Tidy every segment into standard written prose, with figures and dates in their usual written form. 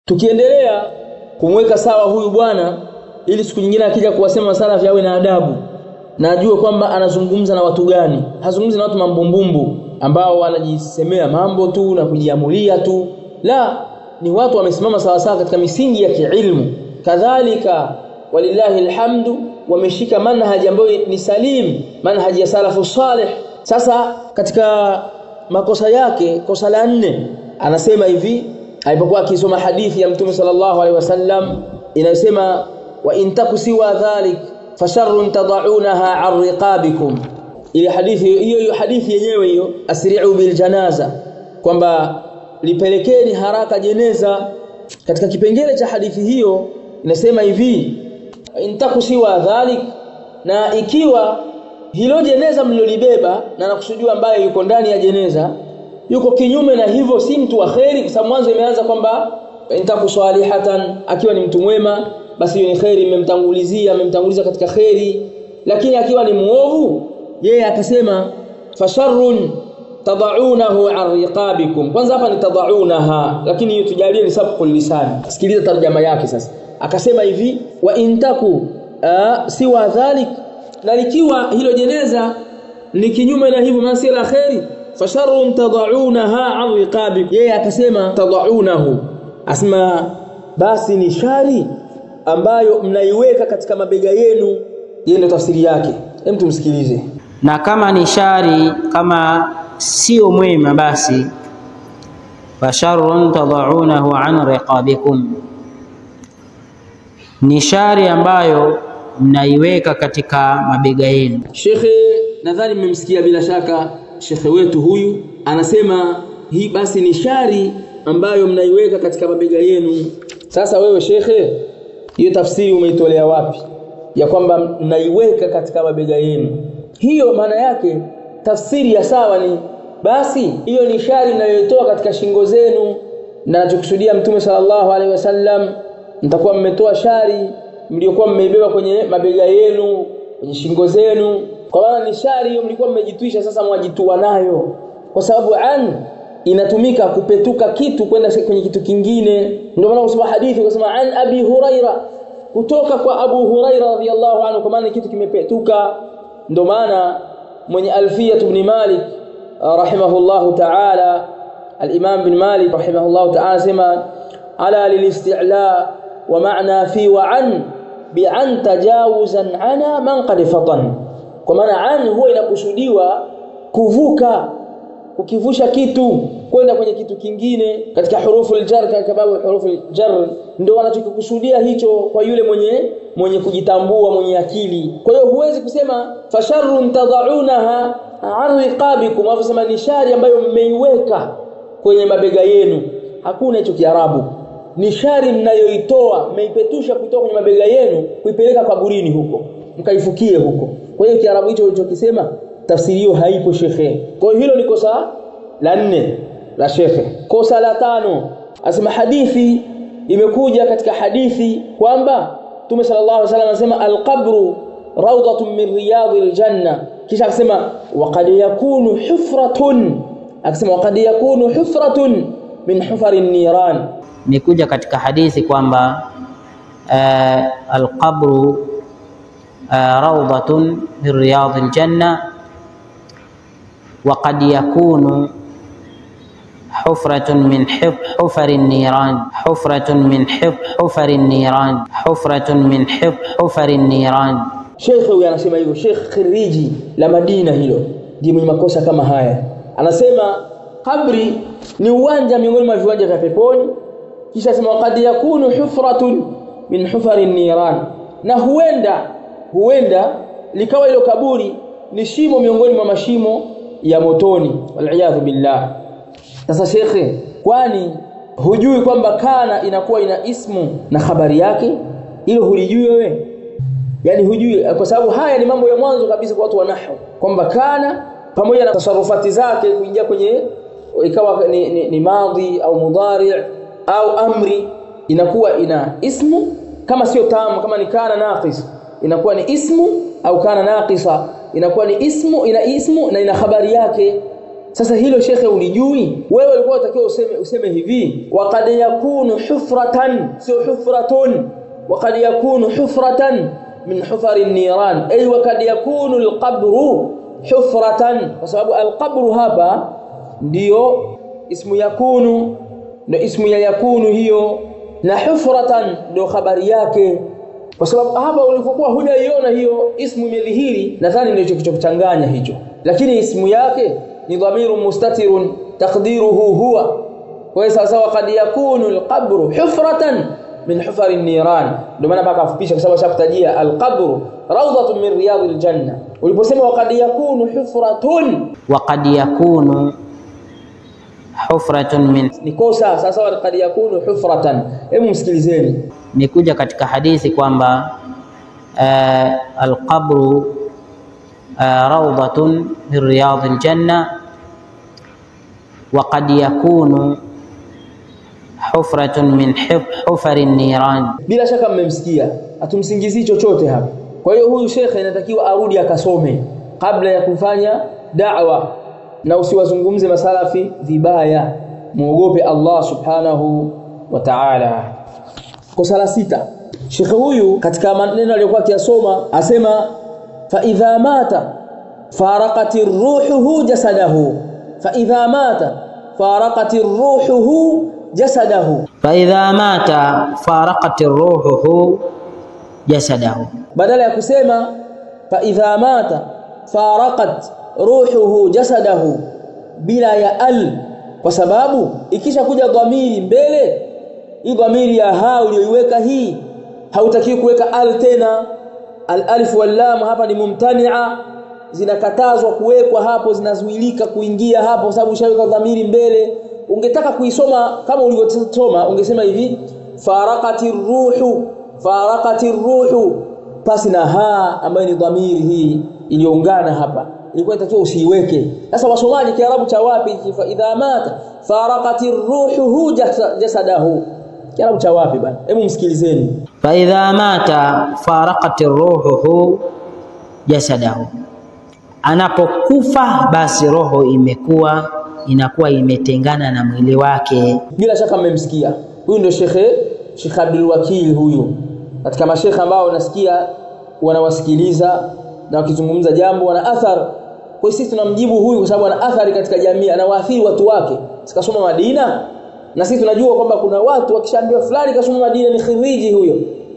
Tukiendelea kumweka sawa huyu bwana ili siku nyingine akija kuwasema salafi awe na adabu na ajue kwamba anazungumza na watu gani. Hazungumzi na watu mambumbumbu ambao wanajisemea mambo tu na kujiamulia tu. La, ni watu wamesimama sawa sawa katika misingi ya kiilmu. Kadhalika walillahi alhamdu wameshika manhaji ambayo ni salim, manhaji ya salafu salih. Sasa katika makosa yake, kosa la 4 anasema hivi alipokuwa akisoma hadithi ya Mtume sallallahu alaihi wasallam inayosema wa in takusiwa dhalik fasharrun tad'unaha 'an riqabikum. Ile hadithi hiyo hadithi yenyewe hiyo asri'u bil janaza, kwamba lipelekeni haraka jeneza. Katika kipengele cha hadithi hiyo inasema hivi in takusiwa dhalik, na ikiwa hilo jeneza mlilolibeba na nakusudiwa ambaye yuko ndani ya jeneza yuko kinyume na hivyo, si mtu wa khairi, kwa sababu mwanzo imeanza kwamba intaku salihatan, akiwa ni mtu mwema basi hiyo ni khairi, mmemtanguliza katika khairi. Lakini akiwa ni muovu yeye akasema fasharrun tad'unahu 'an riqabikum. Kwanza hapa ni tad'unaha, lakini hiyo tujalie ni sabqul lisan. Sikiliza tarjama yake sasa. Akasema hivi wa intaku siwa dhalik, na likiwa hilo jeneza ni kinyume na hivyo, maana la khairi, fasharrun tad'unaha 'an riqabikum. Yeye akasema tad'unahu, asema basi ni shari ambayo mnaiweka katika mabega yenu. Hiyo ndio tafsiri yake. Hem, tumsikilize. Na kama ni shari, kama sio mwema, basi fasharrun tad'unahu 'an riqabikum, ni shari ambayo mnaiweka katika mabega yenu. Shekhe, nadhani mmemsikia bila shaka shekhe wetu huyu anasema hii basi ni shari ambayo mnaiweka katika mabega yenu. Sasa wewe shekhe, hiyo tafsiri umeitolea wapi ya kwamba mnaiweka katika mabega yenu? Hiyo maana yake tafsiri ya sawa ni basi hiyo ni shari mnayoitoa katika shingo zenu, na anachokusudia Mtume sallallahu alaihi wasallam mtakuwa mmetoa shari mliokuwa mmeibeba kwenye mabega yenu, kwenye shingo zenu. Kwa maana ni shari hiyo mlikuwa mmejitwisha, sasa mwajitua nayo, kwa sababu inatumika kupetuka kitu kwenda kwenye kitu kingine. Ndio maana usoma hadithi ukasema an Abi Huraira, kutoka kwa Abu Huraira radhiyallahu anhu, kwa maana kitu kimepetuka. Ndio maana mwenye Alfiyat ibn Malik rahimahullahu ta'ala, al-Imam ibn Malik rahimahullahu ta'ala sema ala lil-isti'la wa ma'na fi wa an bi an tajawuzan ana man qad fatan. Kwa maana an huwa inakusudiwa kuvuka, ukivusha kitu kwenda kwenye kitu kingine. Katika hurufu al-jar, katika babu hurufu al-jar ndio wanachokusudia hicho kwa yule mwenye kujitambua, mwenye akili. Kwa hiyo huwezi kusema fasharrun tad'unaha 'an riqabikum, wafasema ni shari ambayo mmeiweka kwenye mabega yenu. Hakuna hicho Kiarabu. Ni shari mnayoitoa, mmeipetusha kuitoa kwenye mabega yenu kuipeleka kaburini huko, mkaifukie huko. Kwa hiyo Kiarabu hicho ulichokisema tafsiri hiyo haipo shekhe. Kwa hiyo hilo ni kosa la 4 la shekhe. Kosa la 5 asema hadithi imekuja katika hadithi kwamba Mtume sallallahu alaihi wasallam anasema al-qabru rawdatun min riyadil janna, kisha akasema waqad yakunu hufratun, akasema waqad yakunu hufratun min hufarin niran. Imekuja katika hadithi kwamba al-qabru rawdatun min riyadil janna وقد يكون حفرة من حفر النيران حفرة من حفر النيران حفرة من حفر النيران. Sheikh huyu anasema hivyo, Sheikh Khiriji la Madina, hilo ndiye mwenye makosa kama haya. Anasema kabri ni uwanja miongoni mwa viwanja vya peponi, kisha anasema waqad yakunu hufratun min hufari niran, na huenda likawa hilo kaburi ni shimo miongoni mwa mashimo ya motoni, wal'iyadhu billah. Sasa shekhe, kwani hujui kwamba kana inakuwa ina ismu na habari yake? Hilo hulijui wewe? Yani hujui? Kwa sababu haya ni mambo ya mwanzo kabisa kwa watu wa nahwu, kwamba kana pamoja na tasarufati zake kuingia kwenye ikawa ni madhi au mudhari' au amri, inakuwa ina ismu, kama sio tamu, kama ni kana naqis inakuwa ni ismu, au kana naqisa inakuwa ni ismu, ina ismu na ina habari yake. Sasa hilo shekhe ulijui? Wewe ulikuwa unatakiwa useme hivi, waqad yakunu hufratan, sio hufratun, waqad yakunu hufratan min hufari an-niran, ay waqad yakunu al-qabru hufratan, kwa sababu al-qabru hapa ndio ismu yakunu, ndio ismu ya yakunu hiyo, na hufratan ndio habari yake. Kwa sababu hapa ulipokuwa hujaiona hiyo ismu imedhihiri, nadhani ndio kilichokuchanganya hicho, lakini ismu yake ni dhamiru mustatirun taqdiruhu huwa. Kwa hiyo sasa waqad yakunu al-qabru hufratan min hufari an-niran, ndio maana mpaka afupisha kwa sababu shakutajia al-qabru rawdatun min riyadil janna. Uliposema waqad yakunu hufratun, waqad yakunu hufratun min, nikosa sasa waqad yakunu hufratan. Hebu msikilizeni, nikuja katika hadithi kwamba al-qabru rawdatun min riyadil janna waqad yakunu hufratun min hufari an-niran. Bila shaka mmemsikia, hatumsingizii chochote hapa. Kwa hiyo huyu shekhe inatakiwa arudi akasome kabla ya kufanya da'wa, na usiwazungumze masalafi vibaya, muogope Allah subhanahu wa ta'ala. Kosa la 6, shekhe huyu katika maneno aliyokuwa akiyasoma asema fa idha mata faraqati ruhuhu jasadahu, fa idha mata faraqati ruhuhu jasadahu, fa idha mata faraqati ruhuhu jasadahu, badala ya kusema fa idha mata faraqat ruhuhu jasadahu bila ya al, kwa sababu ikisha kuja dhamiri mbele, hii dhamiri ya ha uliyoiweka hii hautaki kuweka al tena. Al-alif wal lam hapa ni mumtani'a, zinakatazwa kuwekwa hapo, zinazuilika kuingia hapo kwa sababu ushaweka dhamiri mbele. Ungetaka kuisoma kama ulivyosoma ungesema hivi faraqati ruhu pasi na ha ambayo ni dhamiri hii iliyoungana hapa, ilikuwa inatakiwa usiiweke. Sasa wasomaji Kiarabu cha wapi? Fa idha mata faraqati ruhuhu jasadahu, Kiarabu cha wapi bana? Hebu msikilizeni. Fa idha mata faraqati ruhuhu jasadahu, anapokufa basi roho inakuwa imetengana na mwili wake. Bila shaka mmemsikia huyu, ndio Sheikh Abdul Wakil huyu, katika mashekhe ambao unasikia wanawasikiliza na wakizungumza jambo wana athari. Kwa sisi tunamjibu huyu kwa sababu ana athari katika jamii, anawaathiri watu wake. Sikasoma Madina, na sisi tunajua kwamba kuna watu wakishaambiwa fulani kasoma Madina ni khiriji huyo,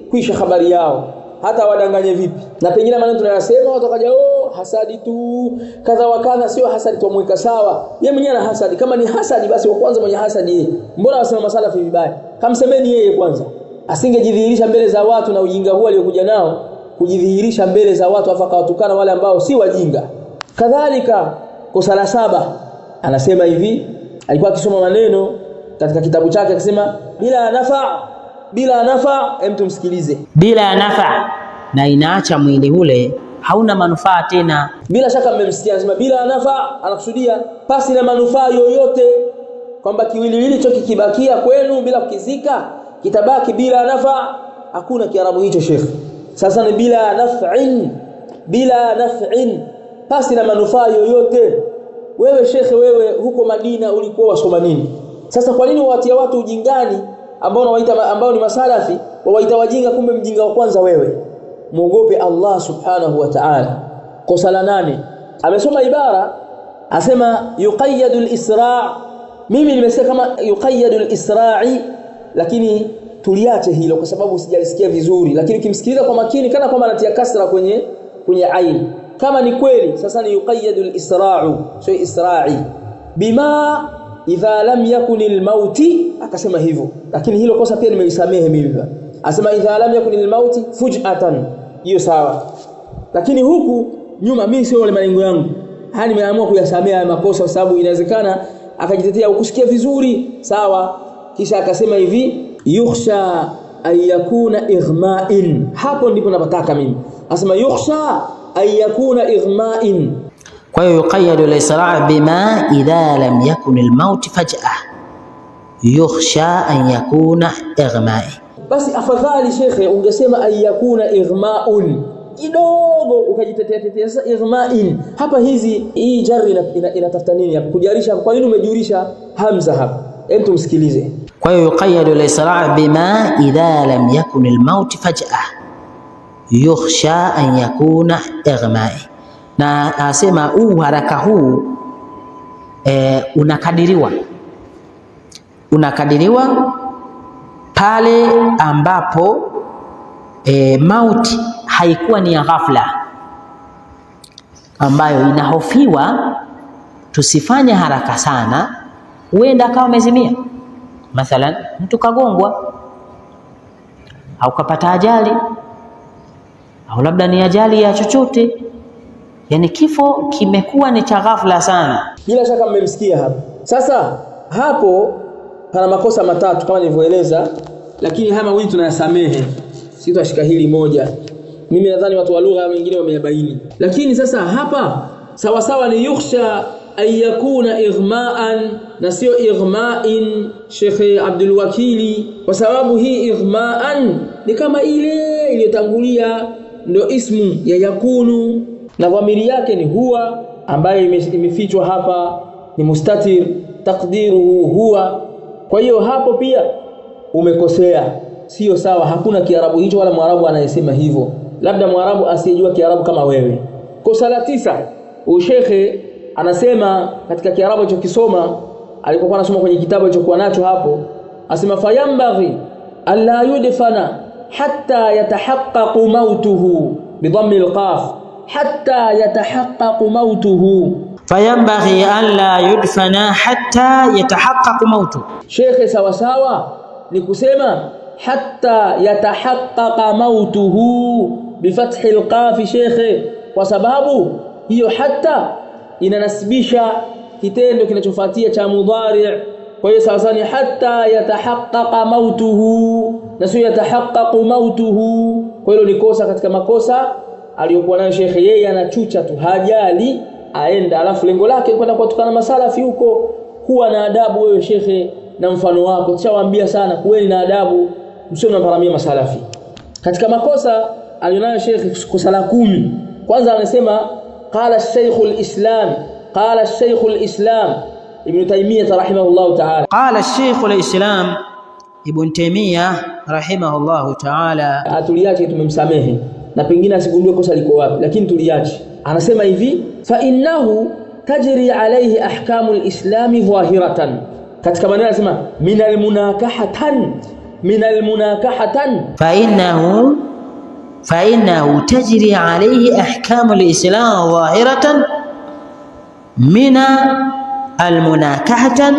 kuisha habari yao hata wadanganye vipi. Na pengine maneno tunayasema watu wakaja hasadi tu kadha wa kadha. Sio hasadi, tumweka sawa yeye mwenyewe na hasadi. Kama ni hasadi basi wa kwanza mwenye hasadi yeye. Mbona wasema masalafi vibaya? Kamsemeni yeye kwanza, asingejidhihirisha mbele za watu na ujinga huo aliyokuja nao, kujidhihirisha mbele za watu afaka watukana wale ambao si wajinga. Kadhalika kosa la 7 anasema hivi, alikuwa akisoma maneno katika kitabu chake akisema bila nafa, mtu msikilize, bila nafa, na inaacha mwili ule hauna manufaa tena. Bila shaka mmemsikia anasema bila nafa, anakusudia pasi na manufaa yoyote, kwamba kiwiliwili hicho kikibakia kwenu bila kukizika kitabaki bila nafa. Hakuna Kiarabu hicho Sheikh. Sasa ni bila naf'in, pasi na manufaa yoyote. Wewe Sheikh, wewe huko Madina ulikuwa wasoma nini? Sasa kwa nini wawatia watu ujingani ambao ni masalafi, wawaita wajinga, kumbe mjinga wa kwanza wewe? Muogope Allah subhanahu wa ta'ala. Kosa la 8 amesoma ibara asema yuqayyadu al-isra'. Mimi nimesema kama yuqayyadu al-isra'i, lakini tuliache hilo kwa sababu sijalisikia vizuri, lakini ukimsikiliza kwa makini kana kwamba anatia kasra kwenye ain. Kama ni kweli sasa ni yuqayyadu al-isra'u, sio isra'i, bima idha lam yakun al-mauti, akasema hivyo. Lakini hilo kosa pia nimelisamehe mimi. Asema idha lam yakun al-mauti fuj'atan, hiyo sawa. Lakini huku nyuma mimi sio wale malengo yangu, nimeamua kuyasamea haya makosa kwa sababu inawezekana akajitetea ukusikia vizuri, sawa. Kisha akasema hivi yukhsha ayakuna ighma'in, hapo ndipo napataka mimi. Asema yukhsha ayakuna ighma'in. Kwa hiyo yuqayyadu al-isra' bima idha lam yakun al-maut faj'ah, yukhsha an yakuna ighma'i. Basi afadhali shekhe ungesema ayakuna ighma'un, kidogo ukajitetea. Sasa ighma'in hapa, hii jarri inatafuta nini hapa? Kujarisha. Kwa nini umejurisha hamza hapa? Hebu tumsikilize. Kwa hiyo yuqayyadu al-isra' bima idha lam yakun al-maut faj'ah yukhsha an yakuna ighma'i. Na asema haraka huu unakadiriwa pale ambapo mauti haikuwa ni ya ghafla, ambayo inahofiwa tusifanye haraka sana, huenda akawa amezimia. Mathalan, mtu kagongwa au kapata ajali au labda ni ajali ya chochote, yani kifo kimekuwa ni cha ghafla sana. Bila shaka mmemsikia hapo. Sasa hapo pana makosa matatu kama nilivyoeleza, lakini haya mawili tunayasamehe, sitashika hili moja. Mimi nadhani watu wa lugha wengine wameyabaini. Lakini sasa hapa sawa sawa ni yukhsha ayakuna ighma'an na sio ighma'in, Sheikh Abdul Wakili, kwa sababu hii ighma'an ni kama ile iliyotangulia, ndio ismu ya yakunu na dhamiri yake ni huwa, ambayo imefichwa hapa ni mustatir, taqdiruhu huwa. Kwa hiyo hapo pia umekosea, sio sawa. Hakuna Kiarabu hicho wala Mwarabu anayesema hivyo, labda Mwarabu asiyejua Kiarabu kama wewe. Kosa la 9, Sheikh anasema katika Kiarabu alichokisoma alipokuwa anasoma kwenye kitabu alichokuwa nacho hapo, asema fayambaghi alla yudfana hatta yatahaqqaqu mautuhu bidhammi alqaf, hatta yatahaqqaqu mautuhu. Fayambaghi alla yudfana hatta yatahaqqaqu mautuhu. Sheikh sawa sawa ni kusema hatta yatahaqqaqa mautuhu bifathi alqaf, Sheikh, kwa sababu hiyo hatta inanasibisha kitendo kinachofuatia cha mudhari'. Kwa hiyo sasa ni hatta yatahaqqaqa mautuhu na sio yatahaqqaqu mautuhu. Kwa hiyo ni kosa katika makosa aliyokuwa nayo Sheikh. Yeye anachucha tu, hajali aenda, alafu lengo lake kwenda kuwatukana masalafi huko. Kuwa na adabu wewe Sheikh na mfano wako, tushawaambia sana, kuweni na adabu, msio mnaparamia masalafi. Katika makosa alionayo Sheikh, kosa la 10, kwanza anasema قال الشيخ الإسلام ابن تيمية رحمه الله تعالى. قال الشيخ الإسلام ابن تيمية رحمه الله تعالى. Tuliache, tumemsamehe na pengine asigundue kosa liko wapi, lakini tuliache. Anasema hivi, fa innahu tajri alayhi ahkamu al-islam dhahiratan. Katika maneno anasema min al-munakahatan فإنه تجري عليه أحكام الإسلام ظاهرة من المناكحة.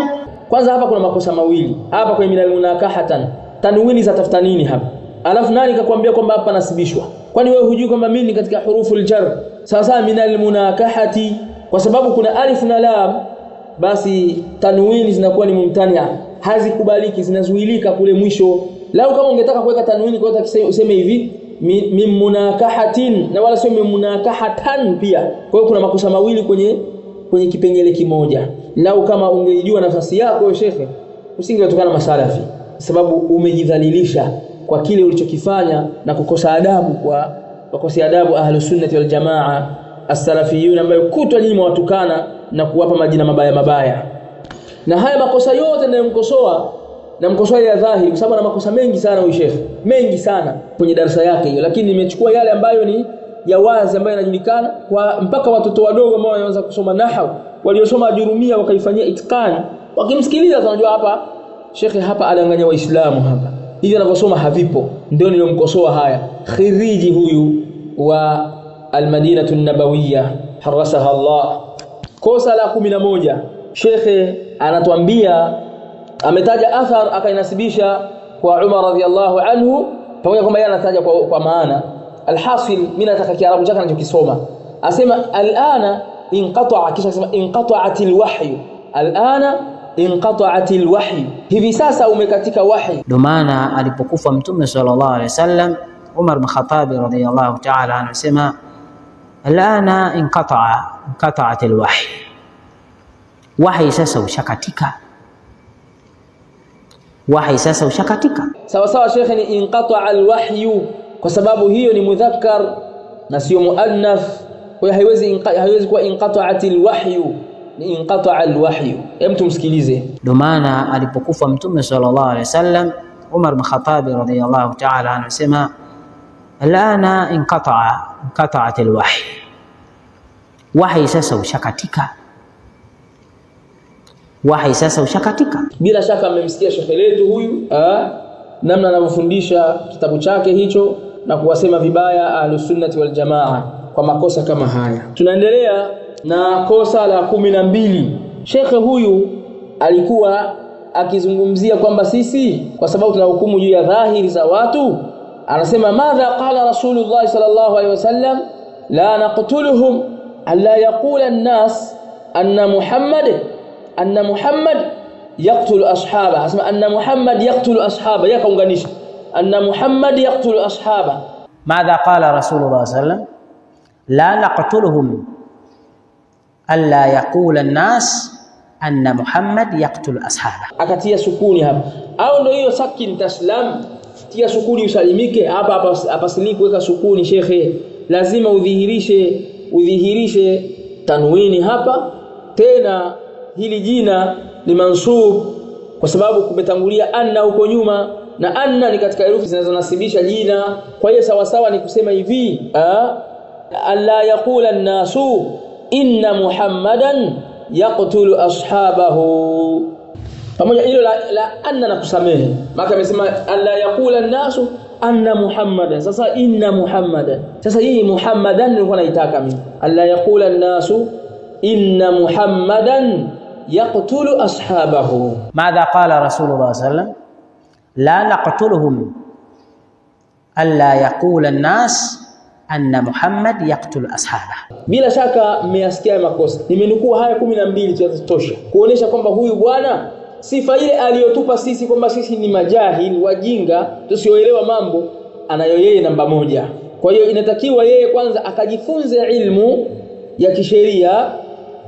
Kwanza hapa kuna makosa mawili hapa kwenye min almunakahatan, tanwini za tafuta nini hapa? Alafu nani kakwambia kwamba hapa nasibishwa? Kwani wewe hujui kwamba mimi ni katika huruful jar? Sasa min almunakahati, kwa sababu kuna alif na lam, basi tanwini zinakuwa ni mumtania, hazikubaliki, zinazuilika kule mwisho. Lau kama ungetaka kuweka tanwini kwa useme hivi min munakahatin na wala sio min munakahatan pia. Kwa hiyo kuna makosa mawili kwenye kipengele kimoja. Lau kama ungejua nafasi yako Sheikh, usingetokana masalafi, sababu umejidhalilisha kwa kile ulichokifanya na kukosa adabu kwa ahlus sunnah wal jamaa as-salafiyun, ambao kutwa nyinyi mwatukana na kuwapa majina mabaya. Na haya makosa yote ninayomkosoa na mkosoa ya dhahiri, kwa sababu ana makosa mengi sana huyu Sheikh, mengi sana kwenye darasa yake hiyo, lakini nimechukua yale ambayo ni ya wazi, ambayo yanajulikana kwa mpaka watoto wadogo ambao wanaanza kusoma nahwu, waliosoma ajurumia wakaifanyia itqan, wakimsikiliza tunajua hapa Sheikh hapa adanganya Waislamu hapa, hivi anavyosoma havipo. Ndio nilomkosoa haya khiriji huyu wa al-Madinatu an-Nabawiyya harasaha Allah. Kosa la 11, Sheikh anatuambia, ametaja athar akainasibisha kwa Umar radhiyallahu anhu, pamoja kwamba yeye anataja kwa maana. Alhasil, mimi nataka Kiarabu chake anachokisoma, asema alana inqata'a, kisha asema inqata'atil wahyu. Alana inqata'atil wahyu, hivi sasa umekatika wahi. Ndio maana alipokufa Mtume sallallahu alaihi wasallam, Umar bin Khattab radhiyallahu ta'ala anasema alana inqata'atil wahyu, wahi sasa ushakatika. Wahi sasa ushakatika. Sawa sawa Sheikh, ni inqata'a alwahyu kwa sababu hiyo ni mudhakkar na sio muannath. Kwa hiyo haiwezi kuwa inqata'atil wahyu, ni inqata'a alwahyu. Hem, tumsikilize. Ndio maana alipokufa Mtume sallallahu alaihi wasallam, Umar bin Khattab radhiyallahu ta'ala anasema alana inqata'atil wahyi, wahi sasa ushakatika, wahi sasa ushakatika. Bila shaka mmemsikia shekhe letu huyu namna anavyofundisha kitabu chake hicho na kuwasema vibaya Ahlus Sunnah wal Jamaa kwa makosa kama haya. Tunaendelea na kosa la 12. Shekhe huyu alikuwa akizungumzia kwamba sisi kwa sababu tunahukumu juu ya dhahiri za watu, anasema madha qala Rasulullah sallallahu alaihi wasallam la naqtuluhum alla yaqula an-nas anna Muhammad yaqtulu ashaba. Anasema anna Muhammad yaqtulu ashaba, yakaunganisha anna Muhammad yaqtulu ashaba. Madha qala Rasulullah sallallahu alaihi wasallam la naqtuluhum alla yaqula an-nas anna Muhammad yaqtulu ashaba. Akatia sukuni hapa, au ndio hiyo sakin taslam, tia sukuni usalimike hapa sini kuweka sukuni. Shekhe lazima udhihirishe tanwini hapa. Tena hili jina ni mansub kwa sababu kumetangulia anna huko nyuma, na anna ni katika herufi zinazonasibisha jina. Kwa hiyo sawa sawa ni kusema hivi alla yaqula an-nasu inna Muhammadan yaqtulu ashabahu. Pamoja hilo la anna na kusamehe, maka amesema alla yaqula an-nasu anna Muhammadan, sasa inna Muhammadan. Sasa hii Muhammadan nilikuwa naitaka mimi, alla yaqula an-nasu inna Muhammadan yaqtulu ashabahu. Madha qala Rasulullah sallallahu alaihi wasallam la naqtuluhum alla yaqula an-nas anna Muhammad yaqtulu ashaba. Bila shaka mmeyasikia makosa, nimenukuu haya 12 tutatosha kuonesha kwamba huyu bwana sifa ile aliyotupa sisi kwamba sisi ni majahili wajinga tusioelewa mambo, anayo yeye namba 1. Kwa hiyo inatakiwa yeye kwanza akajifunze ilmu ya kisheria,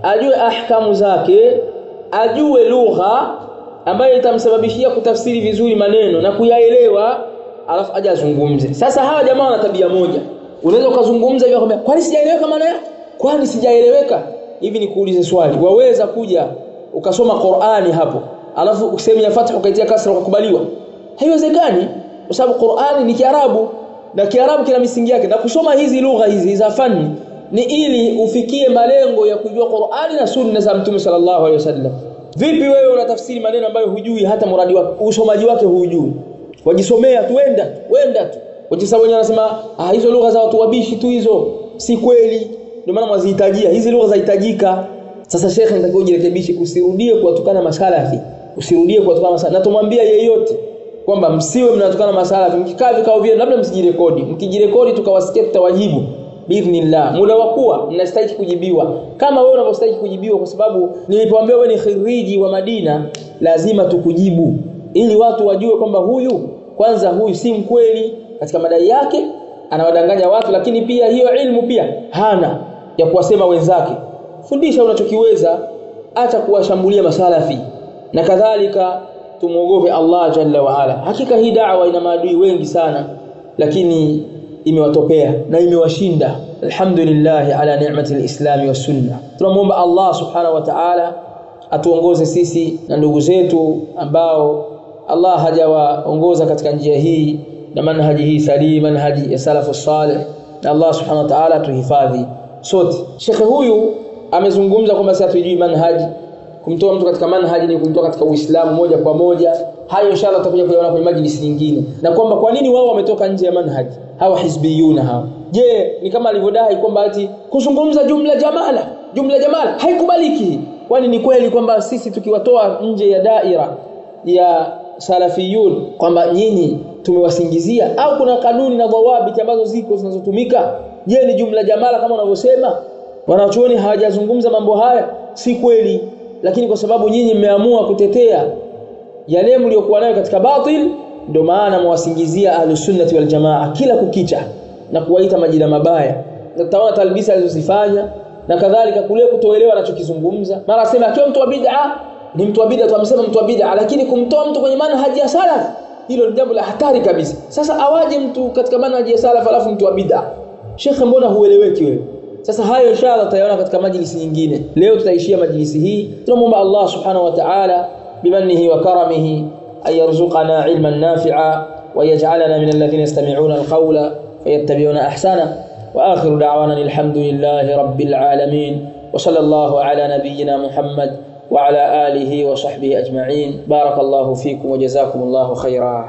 ajue ahkamu zake, ajue lugha ambayo itamsababishia kutafsiri vizuri maneno na kuyaelewa, alafu aje azungumze. Sasa hawa jamaa wana tabia moja, unaweza ukazungumza hivi akwambia kwani sijaeleweka maana yake, kwani sijaeleweka hivi. Nikuulize swali, waweza kuja ukasoma Qur'ani hapo alafu useme ya Fatha ukaitia kasra ukakubaliwa? Haiwezekani, kwa sababu Qur'ani ni Kiarabu na Kiarabu kina misingi yake, na kusoma hizi lugha hizi za fani ni ili ufikie malengo ya kujua Qur'ani na sunna za Mtume sallallahu alaihi wasallam. Vipi wewe unatafsiri maneno ambayo hujui, hata muradi wake usomaji wake hujui, wajisomea tu wenda tu wajisema wenyewe, wanasema hizo lugha za watu wabishi tu hizo, si kweli. Ndio maana mwazihitajia hizi lugha zahitajika. Sasa shekhe nitakiwa ujirekebishe, usirudie kuwatukana masalafi, usirudie kuwatukana masalafi. Na tumwambia yeyote kwamba msiwe mnatukana masalafi, mkikaa vikao vyenu labda msijirekodi, mkijirekodi tukawasikia tutawajibu biidhnillah. Muda wa kuwa mnastahili kujibiwa kama wewe unavyostahili kujibiwa, kwa sababu nilipoambia wewe ni khiriji wa Madina lazima tukujibu, ili watu wajue kwamba huyu kwanza huyu si mkweli katika madai yake, anawadanganya watu, lakini pia hiyo ilmu pia hana ya kuwasema wenzake. Fundisha unachokiweza, acha kuwashambulia masalafi, na kadhalika tumuogope Allah jalla wa ala. Hakika hii da'wa ina maadui wengi sana, lakini imewatopea na imewashinda. Alhamdulillah ala ni'mati alislam wa sunna. Tunamuomba Allah subhanahu wa ta'ala atuongoze sisi na ndugu zetu ambao Allah hajawaongoza katika njia hii na manhaji hii salim, manhaji ya salafu salih, na Allah subhanahu wa ta'ala tuhifadhi sote. Shekhe huyu amezungumza kwamba sisi hatujui manhaji. Kumtoa mtu katika manhaji ni kumtoa katika Uislamu moja kwa moja. Hayo inshallah tutakuja kuyaona kwenye majlis nyingine, na kwamba kwa nini wao wametoka nje ya manhaji hawa hizbiyuna hawa. Je, ni kama alivyodai kwamba ati kuzungumza jumla jamala haikubaliki? Kwani ni kweli kwamba sisi tukiwatoa nje ya daira ya salafiyun kwamba nyinyi tumewasingizia, au kuna kanuni na dhawabiti ambazo ziko zinazotumika? Je, ni jumla jamala kama wanavyosema wanachuoni? Hawajazungumza mambo haya, si kweli. Lakini kwa sababu nyinyi mmeamua kutetea yale mliokuwa nayo katika batil, ndio maana mwasingizia Ahlus Sunnah wal Jamaa kila kukicha na kuwaita majina mabaya. Na tutaona talbisa alizozifanya na kadhalika, kule kutoelewa anachokizungumza. Mara asema akiwa mtu wa bid'a ni mtu wa bid'a, tuamsema mtu wa bid'a, lakini kumtoa mtu kwenye manhaji ya salaf, hilo ni jambo la hatari kabisa. Sasa awaje mtu katika manhaji ya salaf alafu mtu wa bid'a? shekhe mbona hueleweki wewe? Sasa hayo inshallah tutayaona katika majlisi nyingine. Leo tutaishia majlisi hii. Tunamuomba Allah subhanahu wa ta'ala bimanihi wa karamihi ay yarzuqana ilman nafi'a wa yaj'alana min alladhina yastami'una alqawla fayattabi'una ahsana. Wa akhiru da'wana alhamdulillahi rabbil alamin wa sallallahu ala nabiyyina Muhammad wa ala alihi wa sahbihi ajma'in. Barakallahu fikum wa jazakumullahu khairan.